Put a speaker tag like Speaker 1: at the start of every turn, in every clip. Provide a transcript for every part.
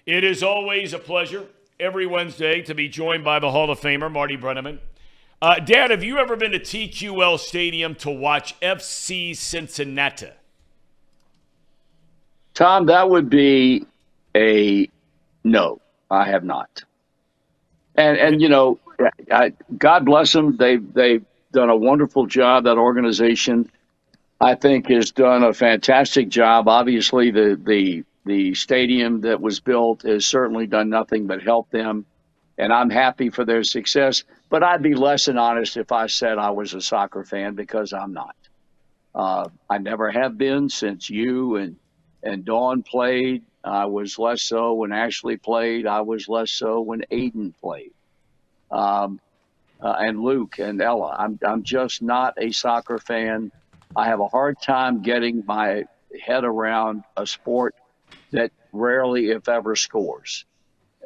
Speaker 1: It is always a pleasure every Wednesday to be joined by the Hall of Famer, Marty Brennaman. Dad, have you ever been to TQL Stadium to watch FC Cincinnati?
Speaker 2: Thom, that would be a no. I have not. And God bless them. They've done a wonderful job. That organization, I think, has done a fantastic job. Obviously, the stadium that was built has certainly done nothing but help them, and I'm happy for their success. But I'd be less than honest if I said I was a soccer fan, because I'm not. I never have been since you and Dawn played. I was less so when Ashley played. I was less so when Aiden played. And Luke and Ella. I'm just not a soccer fan. I have a hard time getting my head around a sport that rarely, if ever, scores.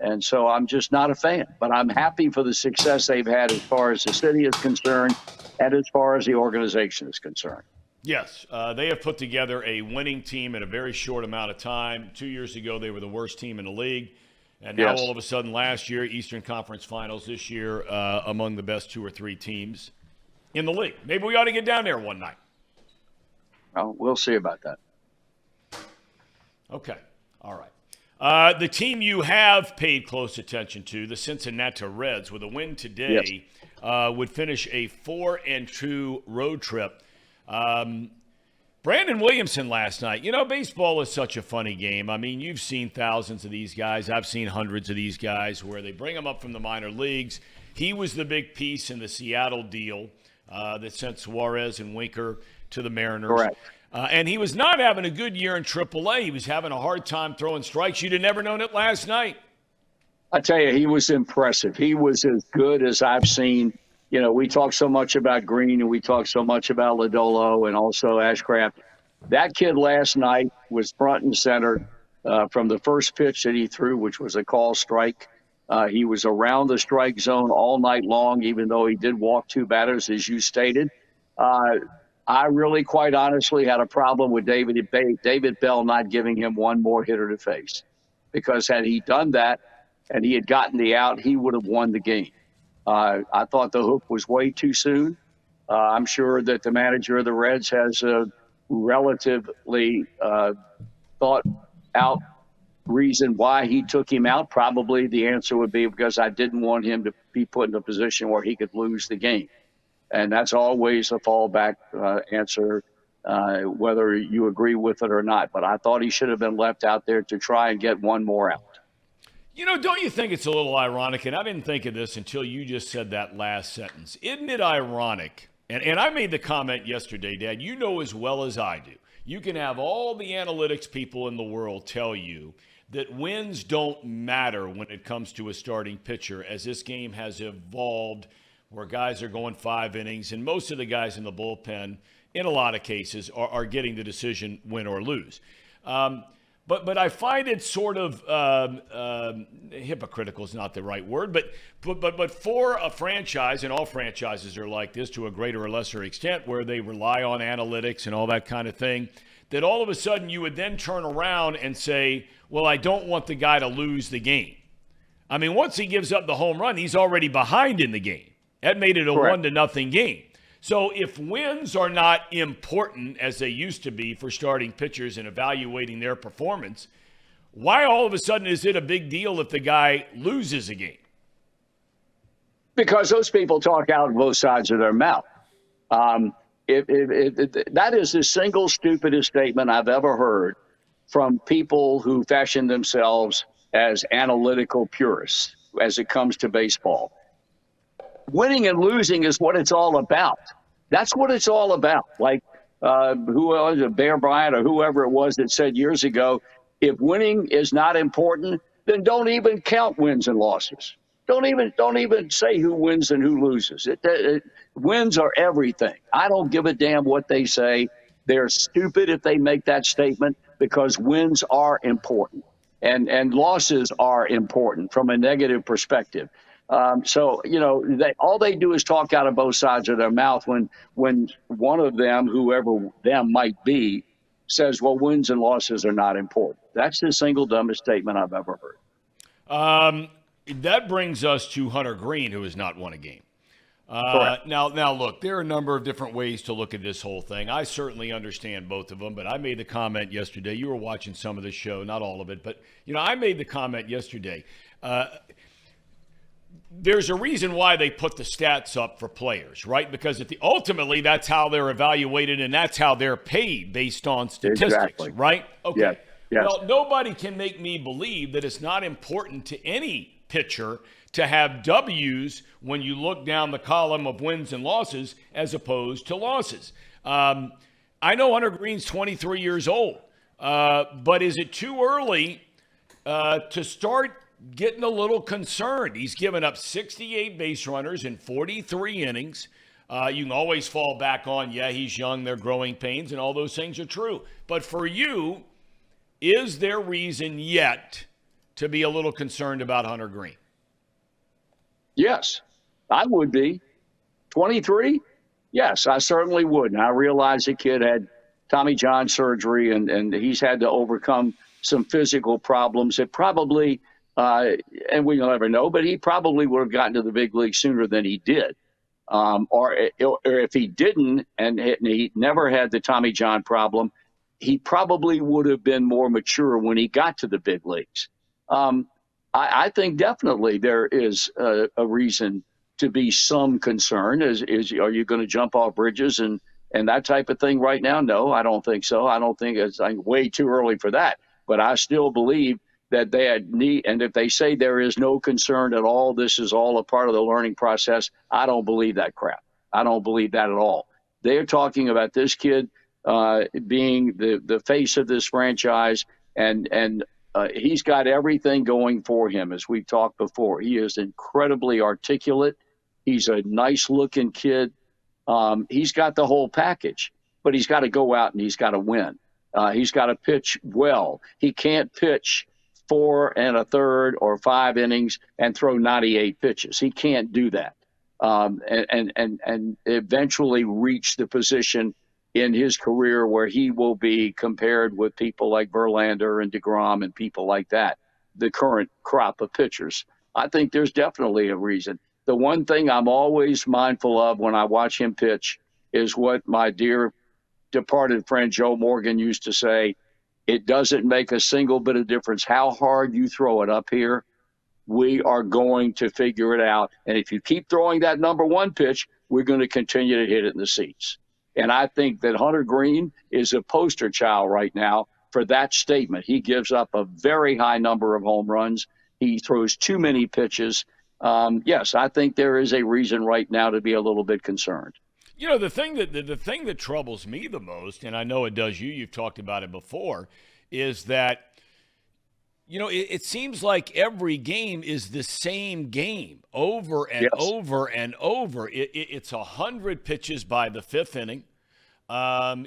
Speaker 2: And so I'm just not a fan. But I'm happy for the success they've had as far as the city is concerned and as far as the organization is concerned.
Speaker 1: Yes, they have put together a winning team in a very short amount of time. 2 years ago, they were the worst team in the league. And now all of a sudden last year, Eastern Conference Finals, this year among the best 2 or 3 teams in the league. Maybe we ought to get down there one night.
Speaker 2: Well, we'll see about that.
Speaker 1: Okay. All right. The team you have paid close attention to, the Cincinnati Reds, with a win today, would finish a 4-2 road trip. Brandon Williamson last night. You know, baseball is such a funny game. I mean, you've seen thousands of these guys. I've seen hundreds of these guys where they bring them up from the minor leagues. He was the big piece in the Seattle deal that sent Suarez and Winker to the Mariners.
Speaker 2: Correct.
Speaker 1: And he was not having a good year in AAA. He was having a hard time throwing strikes. You'd have never known it last night.
Speaker 2: I tell you, he was impressive. He was as good as I've seen. You know, we talk so much about Greene and we talk so much about Lodolo and also Ashcraft. That kid last night was front and center from the first pitch that he threw, which was a call strike. He was around the strike zone all night long, even though he did walk 2 batters, as you stated. I really, quite honestly, had a problem with David Bell not giving him one more hitter to face, because had he done that and he had gotten the out, he would have won the game. I thought the hook was way too soon. I'm sure that the manager of the Reds has a relatively thought out reason why he took him out. Probably the answer would be because I didn't want him to be put in a position where he could lose the game. And that's always a fallback answer, whether you agree with it or not. But I thought he should have been left out there to try and get one more out.
Speaker 1: You know, don't you think it's a little ironic? And I didn't think of this until you just said that last sentence. Isn't it ironic? And I made the comment yesterday, Dad, you know as well as I do. You can have all the analytics people in the world tell you that wins don't matter when it comes to a starting pitcher, as this game has evolved where guys are going 5 innings, and most of the guys in the bullpen, in a lot of cases, are getting the decision win or lose. But I find it sort of hypocritical is not the right word, but for a franchise, and all franchises are like this to a greater or lesser extent, where they rely on analytics and all that kind of thing, that all of a sudden you would then turn around and say, well, I don't want the guy to lose the game. I mean, once he gives up the home run, he's already behind in the game. That made it a 1-0 game. So if wins are not important as they used to be for starting pitchers and evaluating their performance, why all of a sudden is it a big deal if the guy loses a game?
Speaker 2: Because those people talk out of both sides of their mouth. That is the single stupidest statement I've ever heard from people who fashion themselves as analytical purists as it comes to baseball. Winning and losing is what it's all about. That's what it's all about. Like who was it, Bear Bryant or whoever it was that said years ago, if winning is not important, then don't even count wins and losses. Don't even say who wins and who loses. Wins are everything. I don't give a damn what they say. They're stupid if they make that statement, because wins are important and losses are important from a negative perspective. So, you know, all they do is talk out of both sides of their mouth when one of them, whoever them might be, says, well, wins and losses are not important. That's the single dumbest statement I've ever heard.
Speaker 1: That brings us to Hunter Greene, who has not won a game.
Speaker 2: Correct.
Speaker 1: Now, look, there are a number of different ways to look at this whole thing. I certainly understand both of them, but I made the comment yesterday. You were watching some of the show, not all of it, but I made the comment yesterday. There's a reason why they put the stats up for players, right? Because ultimately that's how they're evaluated and that's how they're paid based on statistics,
Speaker 2: Exactly.
Speaker 1: right? Okay.
Speaker 2: Yes. Yes.
Speaker 1: Well, nobody can make me believe that it's not important to any pitcher to have W's when you look down the column of wins and losses as opposed to losses. I know Hunter Greene's 23 years old, but is it too early to start getting a little concerned? He's given up 68 base runners in 43 innings. You can always fall back on, he's young, they're growing pains, and all those things are true. But for you, is there reason yet to be a little concerned about Hunter Greene?
Speaker 2: Yes, I would be. 23? Yes, I certainly would. And I realize the kid had Tommy John surgery and he's had to overcome some physical problems that probably, and we'll never know, but he probably would have gotten to the big league sooner than he did. Or if he didn't and he never had the Tommy John problem, he probably would have been more mature when he got to the big leagues. I think definitely there is a reason to be some concern. Are you going to jump off bridges and that type of thing right now? No, I don't think so. I don't think it's way too early for that. But I still believe that they had need. And if they say there is no concern at all, this is all a part of the learning process, I don't believe that crap. I don't believe that at all. They're talking about this kid being the face of this franchise, and he's got everything going for him, as we've talked before. He is incredibly articulate. He's a nice-looking kid. He's got the whole package, but he's got to go out and he's got to win. He's got to pitch well. He can't pitch 4 1/3 or 5 innings and throw 98 pitches. He can't do that, and eventually reach the position in his career where he will be compared with people like Verlander and DeGrom and people like that, the current crop of pitchers. I think there's definitely a reason. The one thing I'm always mindful of when I watch him pitch is what my dear departed friend Joe Morgan used to say: it doesn't make a single bit of difference how hard you throw it up here. We are going to figure it out. And if you keep throwing that number one pitch, we're going to continue to hit it in the seats. And I think that Hunter Greene is a poster child right now for that statement. He gives up a very high number of home runs. He throws too many pitches. Yes, I think there is a reason right now to be a little bit concerned.
Speaker 1: You know, the thing that troubles me the most, and I know it does you, you've talked about it before, is that, it seems like every game is the same game over and over and over. It's 100 pitches by the 5th inning.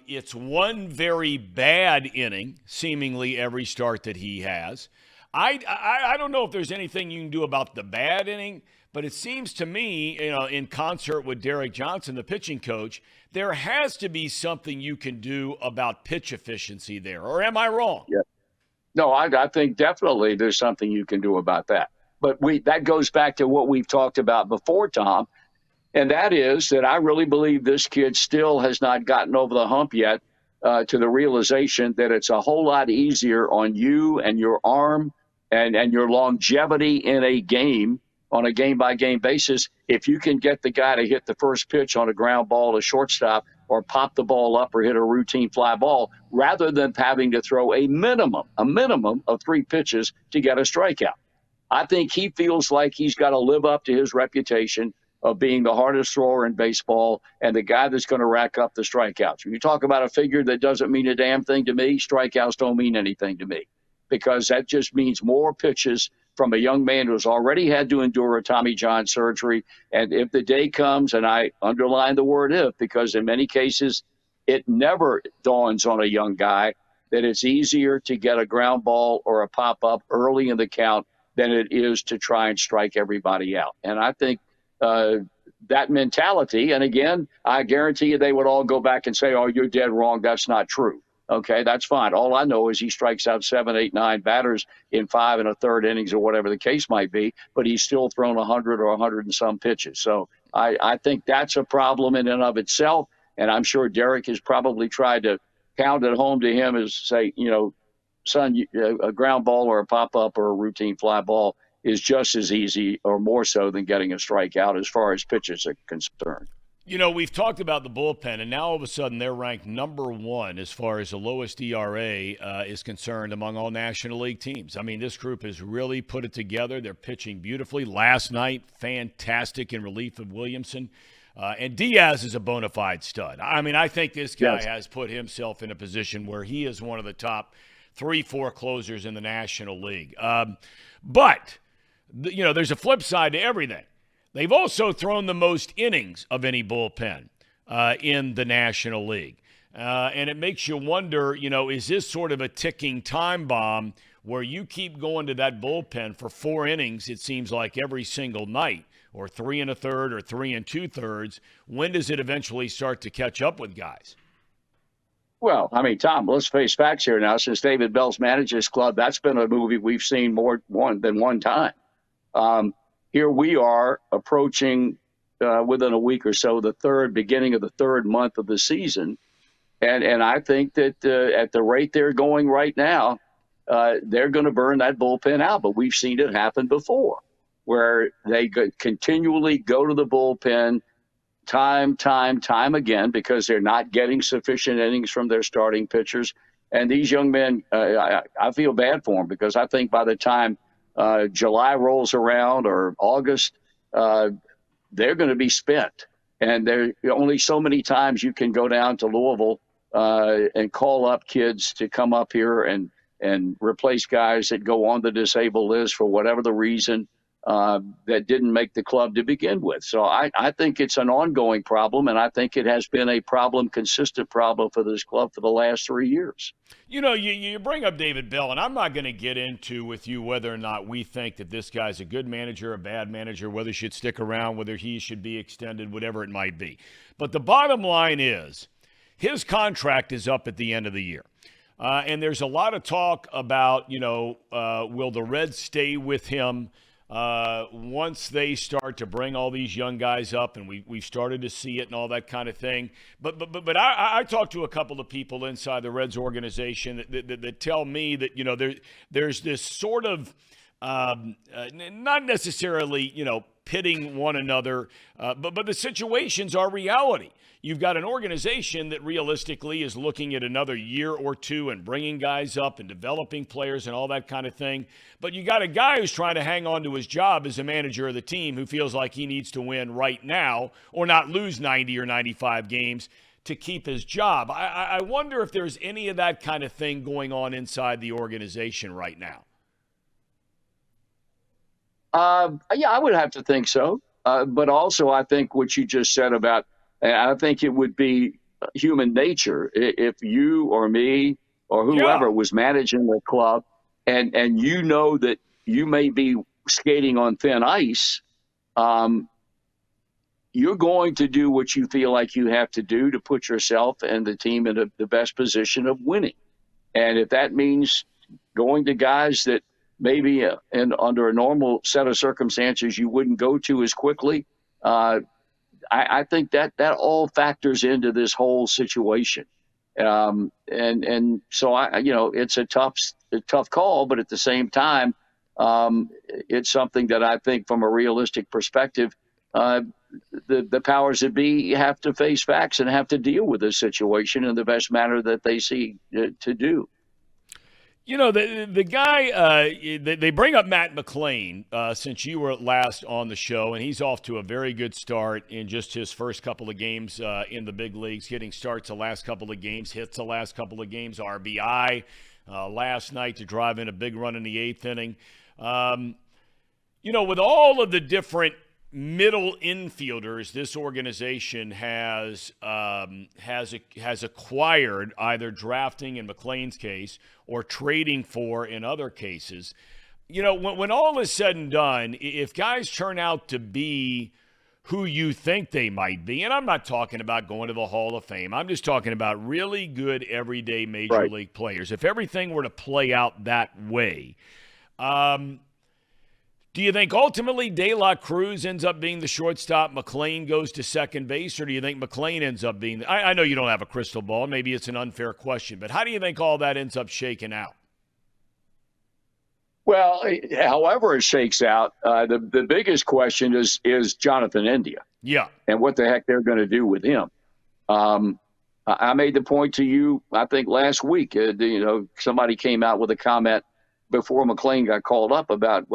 Speaker 1: It's one very bad inning, seemingly every start that he has. I don't know if there's anything you can do about the bad inning, but it seems to me, in concert with Derek Johnson, the pitching coach, there has to be something you can do about pitch efficiency there. Or am I wrong?
Speaker 2: Yeah. No, I think definitely there's something you can do about that. But that goes back to what we've talked about before, Tom, and that is that I really believe this kid still has not gotten over the hump yet to the realization that it's a whole lot easier on you and your arm and your longevity in a game on a game-by-game basis if you can get the guy to hit the first pitch on a ground ball to shortstop or pop the ball up or hit a routine fly ball, rather than having to throw a minimum of 3 pitches to get a strikeout. I think he feels like he's got to live up to his reputation of being the hardest thrower in baseball and the guy that's going to rack up the strikeouts. When you talk about a figure that doesn't mean a damn thing to me, strikeouts don't mean anything to me, because that just means more pitches from a young man who's already had to endure a Tommy John surgery. And if the day comes, and I underline the word if, because in many cases it never dawns on a young guy that it's easier to get a ground ball or a pop-up early in the count than it is to try and strike everybody out. And I think that mentality, and again, I guarantee you they would all go back and say, oh, you're dead wrong, that's not true. Okay, that's fine. All I know is he strikes out 7, 8, 9 batters in 5 and a third innings or whatever the case might be, but he's still thrown 100 or 100 and some pitches. So I think that's a problem in and of itself. And I'm sure Derek has probably tried to pound it home to him as say, son, a ground ball or a pop-up or a routine fly ball is just as easy or more so than getting a strikeout as far as pitches are concerned.
Speaker 1: We've talked about the bullpen, and now all of a sudden they're ranked number 1 as far as the lowest ERA is concerned among all National League teams. I mean, this group has really put it together. They're pitching beautifully. Last night, fantastic in relief of Williamson. And Diaz is a bona fide stud. I mean, I think this guy has put himself in a position where he is one of the top 3-4 closers in the National League. But there's a flip side to everything. They've also thrown the most innings of any bullpen in the National League. And it makes you wonder, is this sort of a ticking time bomb where you keep going to that bullpen for 4 innings, it seems like every single night, or 3 1/3 or 3 2/3? When does it eventually start to catch up with guys?
Speaker 2: Well, I mean, Thom, let's face facts here now. Since David Bell's managed this club, that's been a movie we've seen more than one time. Here we are approaching within a week or so the beginning of the third month of the season, and I think that at the rate they're going right now, they're going to burn that bullpen out. But we've seen it happen before, where they continually go to the bullpen time again because they're not getting sufficient innings from their starting pitchers. And these young men, I feel bad for them because I think by the time July rolls around or August, they're going to be spent. And there are only so many times you can go down to Louisville and call up kids to come up here and replace guys that go on the disabled list for whatever the reason that didn't make the club to begin with. So I think it's an ongoing problem, and I think it has been a consistent problem for this club for the last 3 years.
Speaker 1: You bring up David Bell, and I'm not going to get into with you whether or not we think that this guy's a good manager, a bad manager, whether he should stick around, whether he should be extended, whatever it might be. But the bottom line is his contract is up at the end of the year. And there's a lot of talk about, will the Reds stay with him once they start to bring all these young guys up, and we've started to see it and all that kind of thing. But I talked to a couple of people inside the Reds organization that tell me that, there's this sort of not necessarily, pitting one another, but the situations are reality. You've got an organization that realistically is looking at another year or two and bringing guys up and developing players and all that kind of thing. But you got a guy who's trying to hang on to his job as a manager of the team who feels like he needs to win right now or not lose 90 or 95 games to keep his job. I wonder if there's any of that kind of thing going on inside the organization right now.
Speaker 2: Yeah, I would have to think so. But also I think what you just said about, and I think it would be human nature if you or me or whoever was managing the club and that you may be skating on thin ice, you're going to do what you feel like you have to do to put yourself and the team in the best position of winning. And if that means going to guys that maybe under a normal set of circumstances you wouldn't go to as quickly, I think that all factors into this whole situation. And so it's a tough call, but at the same time, it's something that I think from a realistic perspective, the powers that be have to face facts and have to deal with this situation in the best manner that they see to do.
Speaker 1: The guy, they bring up Matt McLain since you were last on the show, and he's off to a very good start in just his first couple of games in the big leagues, getting starts the last couple of games, hits the last couple of games, RBI last night to drive in a big run in the 8th inning. With all of the different middle infielders this organization has acquired, either drafting in McLain's case or trading for in other cases, when all is said and done, if guys turn out to be who you think they might be. And I'm not talking about going to the Hall of Fame. I'm just talking about really good everyday major league players. If everything were to play out that way, do you think ultimately De La Cruz ends up being the shortstop, McClain goes to second base, or do you think McClain ends up being I know you don't have a crystal ball. Maybe it's an unfair question, but how do you think all that ends up shaking out?
Speaker 2: Well, however it shakes out, the biggest question is Jonathan India.
Speaker 1: Yeah.
Speaker 2: And what the heck they're going to do with him. I made the point to you, I think last week, somebody came out with a comment before McClain got called up about,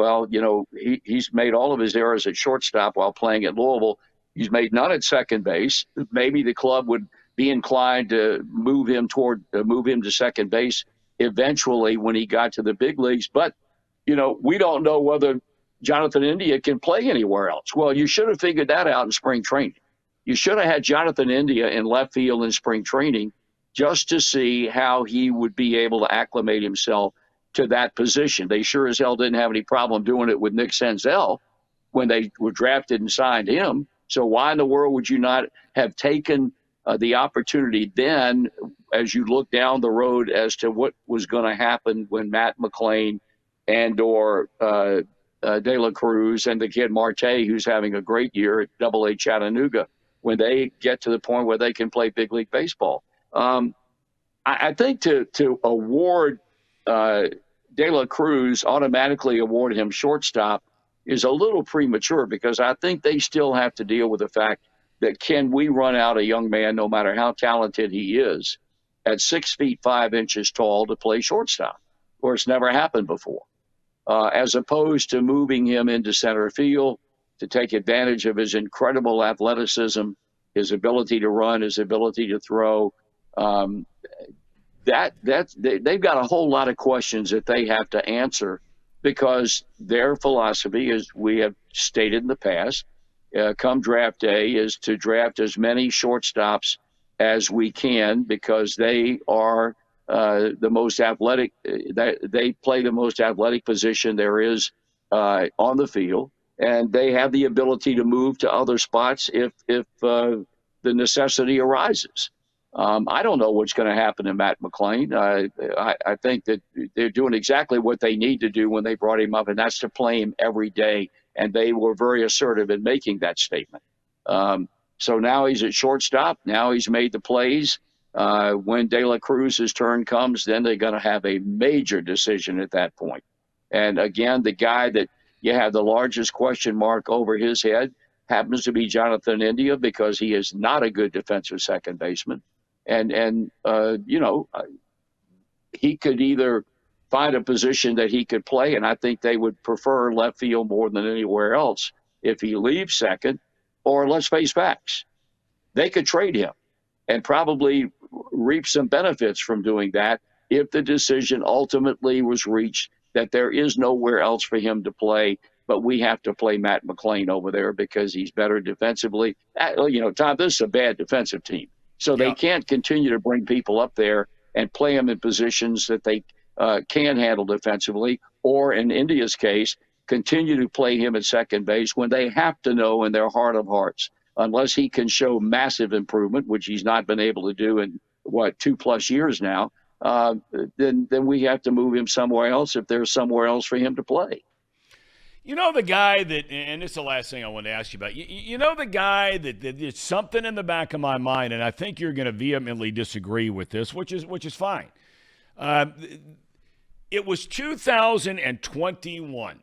Speaker 2: he's made all of his errors at shortstop while playing at Louisville. He's made none at second base. Maybe the club would be inclined to move him to second base eventually when he got to the big leagues. But we don't know whether Jonathan India can play anywhere else. Well, you should have figured that out in spring training. You should have had Jonathan India in left field in spring training just to see how he would be able to acclimate himself to that position. They sure as hell didn't have any problem doing it with Nick Senzel when they were drafted and signed him. So why in the world would you not have taken the opportunity then as you look down the road as to what was going to happen when Matt McClain and or De La Cruz and the kid Marty, who's having a great year at Double-A Chattanooga, when they get to the point where they can play big league baseball. I think to award De La Cruz, automatically award him shortstop, is a little premature because I think they still have to deal with the fact that can we run out a young man, no matter how talented he is, at 6 feet 5 inches tall to play shortstop, or it's never happened before. As opposed to moving him into center field to take advantage of his incredible athleticism, his ability to run, his ability to throw. They've got a whole lot of questions that they have to answer because their philosophy, as we have stated in the past, come draft day, is to draft as many shortstops as we can because they are the most athletic. They play the most athletic position there is on the field, and they have the ability to move to other spots if the necessity arises. I don't know what's going to happen to Matt McClain. I think that they're doing exactly what they need to do when they brought him up, and that's to play him every day. And they were very assertive in making that statement. So now he's at shortstop. Now he's made the plays. When De La Cruz's turn comes, then they're going to have a major decision at that point. And again, the guy that you have the largest question mark over his head happens to be Jonathan India because he is not a good defensive second baseman. And he could either find a position that he could play, and I think they would prefer left field more than anywhere else if he leaves second, or let's face facts, they could trade him and probably reap some benefits from doing that if the decision ultimately was reached that there is nowhere else for him to play, but we have to play Matt McClain over there because he's better defensively. Tom, this is a bad defensive team. So they can't continue to bring people up there and play them in positions that they can handle defensively, or in India's case, continue to play him at second base when they have to know in their heart of hearts, unless he can show massive improvement, which he's not been able to do in, 2+ years now, then we have to move him somewhere else if there's somewhere else for him to play.
Speaker 1: You know the guy that, and this is the last thing I want to ask you about, you know the guy that it's something in the back of my mind, and I think you're going to vehemently disagree with this, which is fine. It was 2021,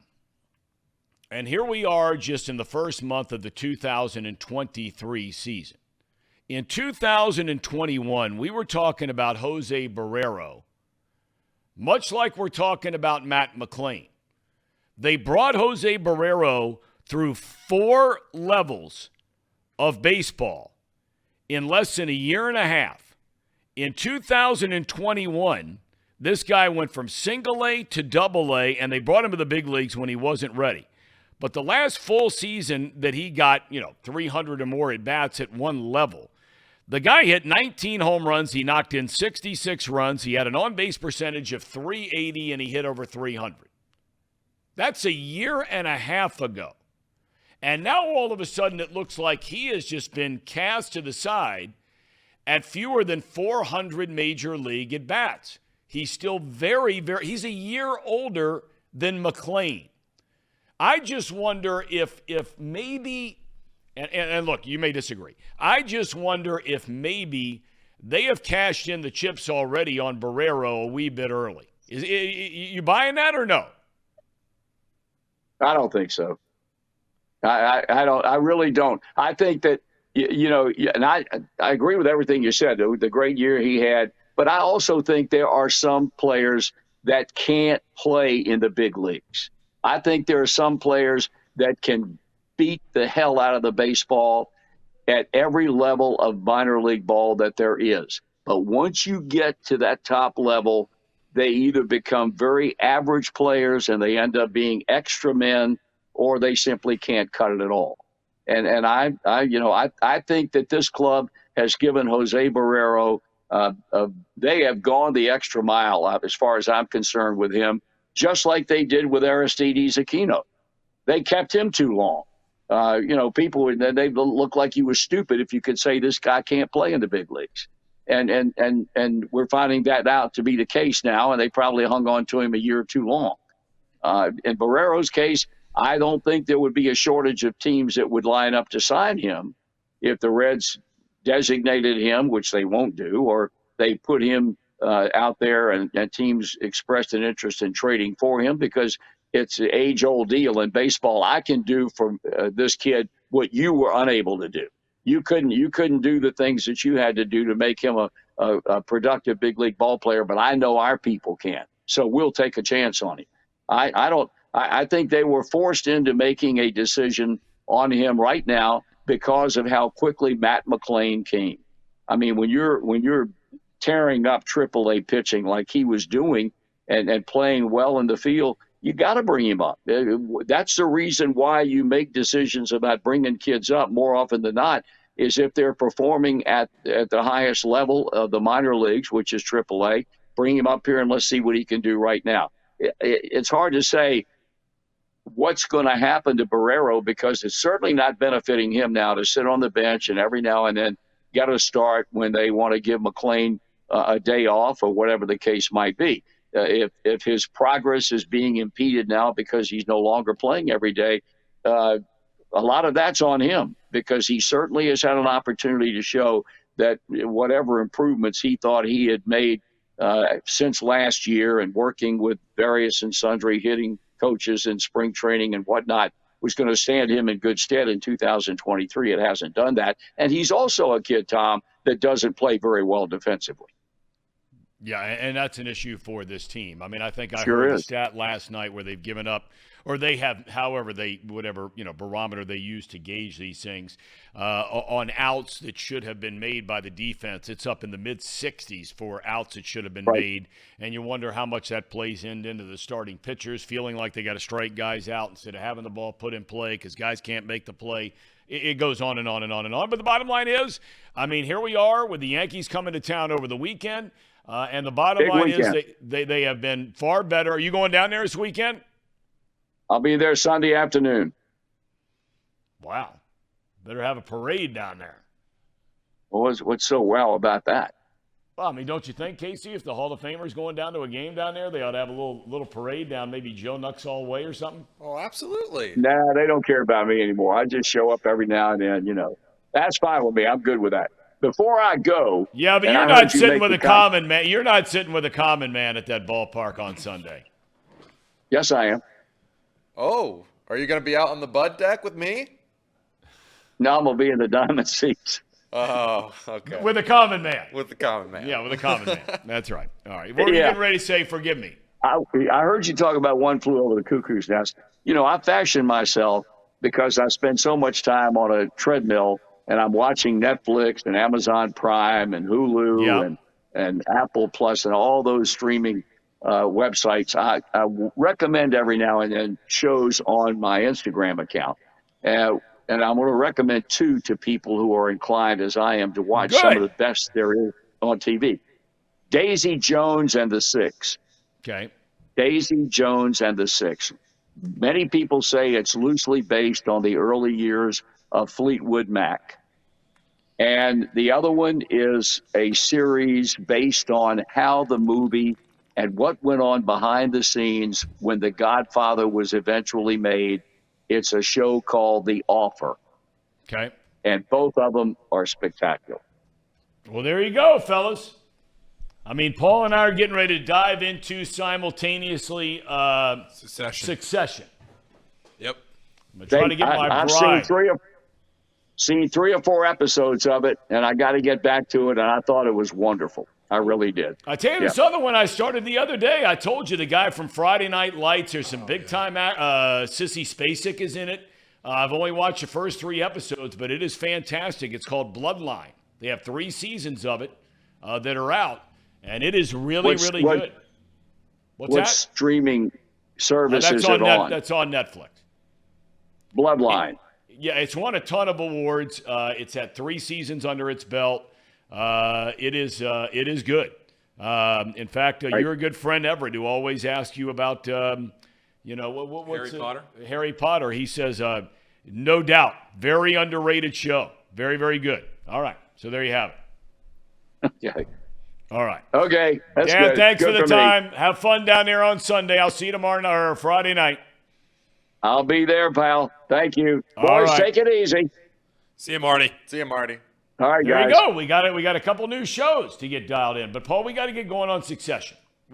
Speaker 1: and here we are just in the first month of the 2023 season. In 2021, we were talking about Jose Barrero, much like we're talking about Matt McClain. They brought Jose Barrero through 4 levels of baseball in less than a year and a half. In 2021, this guy went from single A to double A, and they brought him to the big leagues when he wasn't ready. But the last full season that he got, 300 or more at-bats at one level, the guy hit 19 home runs. He knocked in 66 runs. He had an on-base percentage of .380, and he hit over 300. That's a year and a half ago. And now all of a sudden it looks like he has just been cast to the side at fewer than 400 major league at-bats. He's still he's a year older than McLean. I just wonder if maybe, and look, you may disagree. I just wonder if maybe they have cashed in the chips already on Barrero a wee bit early. You buying that or no?
Speaker 2: I don't think so. I don't. I really don't. I think that and I agree with everything you said. The great year he had, but I also think there are some players that can't play in the big leagues. I think there are some players that can beat the hell out of the baseball at every level of minor league ball that there is. But once you get to that top level, they either become very average players and they end up being extra men, or they simply can't cut it at all. And I think that this club has given Jose Barrero, they have gone the extra mile as far as I'm concerned with him, just like they did with Aristides Aquino. They kept him too long. People, they look like you were stupid if you could say this guy can't play in the big leagues. And we're finding that out to be the case now, and they probably hung on to him a year too long. In Barrero's case, I don't think there would be a shortage of teams that would line up to sign him if the Reds designated him, which they won't do, or they put him out there and teams expressed an interest in trading for him, because it's an age-old deal in baseball. I can do for this kid what you were unable to do. You couldn't do the things that you had to do to make him a productive big league ball player, but I know our people can. So we'll take a chance on him. I think they were forced into making a decision on him right now because of how quickly Matt McLain came. I mean, when you're tearing up AAA pitching like he was doing and playing well in the field, you got to bring him up. That's the reason why you make decisions about bringing kids up more often than not, is if they're performing at the highest level of the minor leagues, which is AAA, bring him up here and let's see what he can do right now. It's hard to say what's going to happen to Barrero, because it's certainly not benefiting him now to sit on the bench and every now and then get a start when they want to give McLain a day off or whatever the case might be. If his progress is being impeded now because he's no longer playing every day, a lot of that's on him, because he certainly has had an opportunity to show that whatever improvements he thought he had made since last year and working with various and sundry hitting coaches in spring training and whatnot was going to stand him in good stead in 2023. It hasn't done that. And he's also a kid, Thom, that doesn't play very well defensively.
Speaker 1: Yeah, and that's an issue for this team. I mean, I think I
Speaker 2: Sure
Speaker 1: heard
Speaker 2: is.
Speaker 1: the stat last night where they've given up, or they have, whatever barometer they use to gauge these things, on outs that should have been made by the defense. It's up in the mid-60s for outs that should have been made, and you wonder how much that plays into the starting pitchers feeling like they got to strike guys out instead of having the ball put in play because guys can't make the play. It goes on and on and on and on. But the bottom line is, I mean, here we are with the Yankees coming to town over the weekend. And the bottom line is they have been far better. Are you going down there this weekend?
Speaker 2: I'll be there Sunday afternoon.
Speaker 1: Wow. Better have a parade down there.
Speaker 2: What's so well about that?
Speaker 1: Well, I mean, don't you think, Casey, if the Hall of Famers going down to a game down there, they ought to have a little parade down maybe Joe Nuxall Way or something?
Speaker 3: Oh, absolutely.
Speaker 2: Nah, they don't care about me anymore. I just show up every now and then, That's fine with me. I'm good with that. Before I go.
Speaker 1: Yeah, but you're not sitting with a common man. You're not sitting with a common man at that ballpark on Sunday.
Speaker 2: Yes, I am.
Speaker 3: Oh, are you going to be out on the bud deck with me?
Speaker 2: No, I'm going to be in the diamond seats.
Speaker 3: Oh, okay.
Speaker 1: With a common man.
Speaker 3: With the common man.
Speaker 1: Yeah, with a common man. That's right. All right. What were you getting ready to say? Forgive me.
Speaker 2: I heard you talk about One Flew Over the Cuckoo's Nest. I fashioned myself because I spend so much time on a treadmill and I'm watching Netflix and Amazon Prime and Hulu and Apple Plus and all those streaming websites. I recommend every now and then shows on my Instagram account. And I'm going to recommend two to people who are inclined, as I am, to watch some of the best there is on TV. Daisy Jones and the Six.
Speaker 1: Okay.
Speaker 2: Daisy Jones and the Six. Many people say it's loosely based on the early years of Fleetwood Mac. And the other one is a series based on how the movie and what went on behind the scenes when The Godfather was eventually made. It's a show called The Offer.
Speaker 1: Okay.
Speaker 2: And both of them are spectacular.
Speaker 1: Well, there you go, fellas. I mean, Paul and I are getting ready to dive into simultaneously Succession.
Speaker 4: Yep.
Speaker 1: I'm going to try to get my
Speaker 2: I've
Speaker 1: bride.
Speaker 2: seen three or four episodes of it, and I got to get back to it, and I thought it was wonderful. I really did.
Speaker 1: I tell you, this other one I started the other day. I told you the guy from Friday Night Lights. There's some big-time Sissy Spacek is in it. I've only watched the first 3 episodes, but it is fantastic. It's called Bloodline. They have 3 seasons of it that are out, and it is really good. What's that?
Speaker 2: Streaming service is it on?
Speaker 1: That's on Netflix.
Speaker 2: Bloodline.
Speaker 1: Yeah, it's won a ton of awards. It's had 3 seasons under its belt. It is good. In fact, you're a good friend, Everett, who always asks you about, what's
Speaker 4: Harry Potter?
Speaker 1: Harry Potter. He says, no doubt, very underrated show. Very, very good. All right, so there you have it.
Speaker 2: Okay.
Speaker 1: All right.
Speaker 2: Okay. That's
Speaker 1: Dan,
Speaker 2: good.
Speaker 1: thanks
Speaker 2: Good
Speaker 1: for the
Speaker 2: me.
Speaker 1: time. Have fun down there on Sunday. I'll see you tomorrow night or Friday night.
Speaker 2: I'll be there, pal. Thank you.
Speaker 1: All
Speaker 2: Boys,
Speaker 1: right.
Speaker 2: take it easy.
Speaker 4: See you, Marty.
Speaker 3: See you, Marty.
Speaker 2: All right,
Speaker 1: There
Speaker 2: guys.
Speaker 1: you go. We got a couple new shows to get dialed in. But, Paul, we got to get going on Succession.